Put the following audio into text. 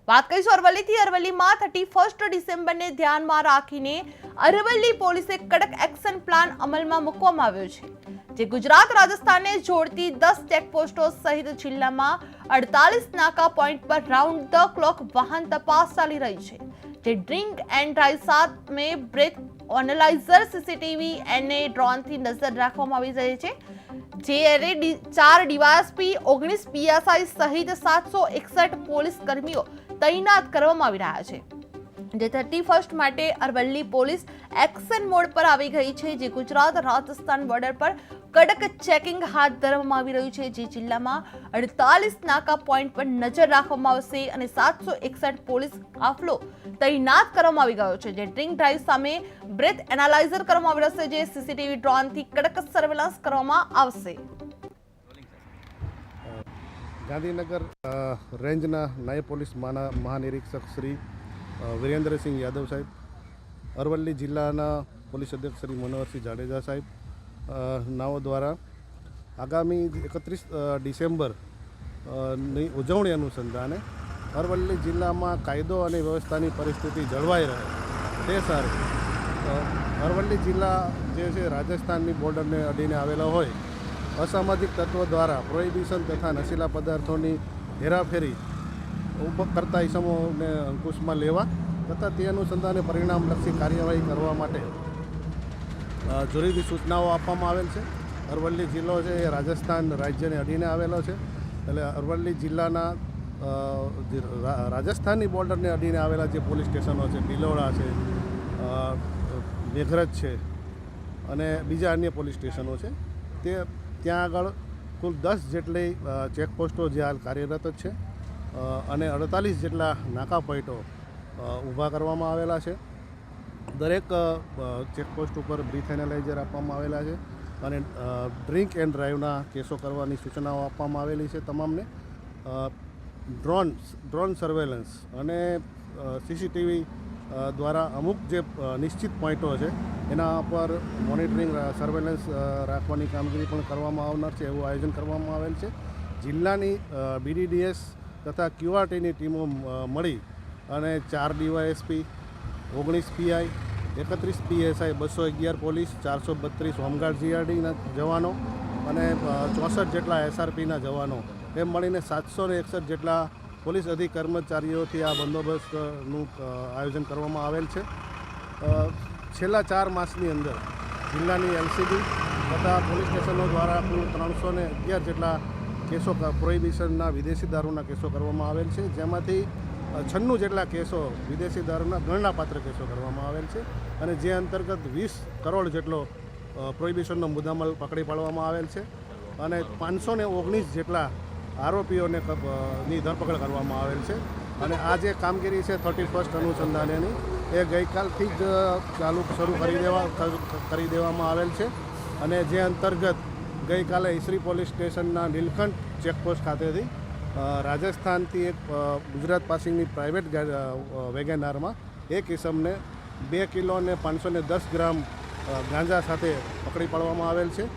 વાત કરીશું અરવલ્લીથી। અરવલ્લીમાં 31 ડિસેમ્બરને ધ્યાનમાં રાખીને અરવલ્લી પોલીસે કડક એક્શન પ્લાન અમલમાં મૂકવામાં આવ્યો છે, જે ગુજરાત રાજસ્થાનને જોડતી 10 ચેકપોસ્ટો સહિત જિલ્લામાં 48 નાકા પોઈન્ટ પર રાઉન્ડ ધ ક્લોક વાહન તપાસ ચાલી રહી છે, જે ડ્રિંક એન્ડ ડ્રાઈવ સામે બ્રેથ એનાલાઇઝર, સીસીટીવી અને ડ્રોનથી નજર રાખવામાં આવી રહી છે। જે 4 ડીવાયએસપી, 19 પીએસઆઈ સહિત 761 પોલીસ કર્મીઓ તૈનાત કરવામાં આવી રહ્યા છે, જે 31 માટે અરવલ્લી પોલીસ એક્શન મોડ પર આવી ગઈ છે, જે ગુજરાત રાજસ્થાન બોર્ડર પર કડક ચેકિંગ હાથ ધરવામાં આવી રહ્યું છે, જે જિલ્લામાં 48 નાકા પોઈન્ટ પર નજર રાખવામાં આવશે અને 761 પોલીસ કાફલો તૈનાત કરવામાં આવી ગયો છે, જે ડ્રિંક ડ્રાઈવ સામે બ્રેથ એનાલાઇઝર કરવામાં આવી રહેશે, જે સીસીટીવી ડ્રોનથી કડક સર્વેલન્સ કરવામાં આવશે। ગાંધીનગર રેન્જના નાયબ પોલીસ મહાનિરીક્ષક શ્રી વિરેન્દ્રસિંહ યાદવ સાહેબ, અરવલ્લી જિલ્લાના પોલીસ અધ્યક્ષ શ્રી મનોહરસિંહ જાડેજા સાહેબ નાઓ દ્વારા આગામી 31 ડિસેમ્બર ની ઉજવણી અનુસંધાને અરવલ્લી જિલ્લામાં કાયદો અને વ્યવસ્થાની પરિસ્થિતિ જળવાઈ રહે તે સારું અરવલ્લી જિલ્લા જે છે રાજસ્થાનની બોર્ડરને અડીને આવેલો હોય, અસામાજિક તત્વો દ્વારા પ્રોહિબિશન તથા નશીલા પદાર્થોની હેરાફેરી કરતા ઇસમોને અંકુશમાં લેવા તથા તે અનુસંધાને પરિણામલક્ષી કાર્યવાહી કરવા માટે જરૂરી સૂચનાઓ આપવામાં આવેલ છે। અરવલ્લી જિલ્લો છે એ રાજસ્થાન રાજ્યને અડીને આવેલો છે, એટલે અરવલ્લી જિલ્લાના રાજસ્થાનની બોર્ડરને અડીને આવેલા જે પોલીસ સ્ટેશનો છે, ભિલોડા છે, મેઘરજ છે અને બીજા અન્ય પોલીસ સ્ટેશનો છે, તે ત્યાં આગળ કુલ 10 જેટલી ચેકપોસ્ટો જે હાલ કાર્યરત જ છે અને 48 જેટલા નાકા પોઈન્ટો ઊભા કરવામાં આવેલા છે। દરેક ચેકપોસ્ટ ઉપર બ્રીથ એનાલાઇઝર આપવામાં આવેલા છે અને ડ્રિંક એન્ડ ડ્રાઈવના કેસો કરવાની સૂચનાઓ આપવામાં આવેલી છે તમામને। ડ્રોન સર્વેલન્સ અને સીસીટીવી દ્વારા અમુક જે નિશ્ચિત પોઈન્ટો છે એના પર મોનિટરિંગ સર્વેલન્સ રાખવાની કામગીરી પણ કરવામાં આવનાર છે, એવું આયોજન કરવામાં આવેલ છે। જિલ્લાની BDDS તથા QRTની ટીમો મળી અને 4 DYSP, 19 PI, 31 PSI, 211 police, 432 home guard GRDના જવાનો અને 64 જેટલા SRPના જવાનો એમ મળીને 761 જેટલા પોલીસ કર્મચારીઓથી આ બંદોબસ્તનું આયોજન કરવામાં આવેલ છે। છેલ્લા 4 માસની અંદર જિલ્લાની LCB તથા પોલીસ સ્ટેશનો દ્વારા કુલ 311 જેટલા કેસો પ્રોહિબિશનના વિદેશી દારૂના કેસો કરવામાં આવેલ છે, જેમાંથી 96 જેટલા કેસો વિદેશી દારૂના ગણનાપાત્ર કેસો કરવામાં આવેલ છે અને જે અંતર્ગત 20 કરોડ જેટલો પ્રોહિબિશનનો મુદ્દામાલ પકડી પાડવામાં આવેલ છે અને 519 જેટલા આરોપીઓને ની ધરપકડ કરવામાં આવેલ છે। અને આ જે કામગીરી છે 31 અનુસંધાનેની એ ગઈકાલથી જ શરૂ કરી દેવામાં આવેલ છે અને જે અંતર્ગત ગઈકાલે ઈસરી પોલીસ સ્ટેશનના નીલકંઠ ચેકપોસ્ટ ખાતેથી રાજસ્થાનથી એક ગુજરાત પાસિંગની પ્રાઇવેટ વેગેનારમાં એક ઇસમને 2 કિલો અને 510 ગ્રામ ગાંજા સાથે પકડી પાડવામાં આવેલ છે।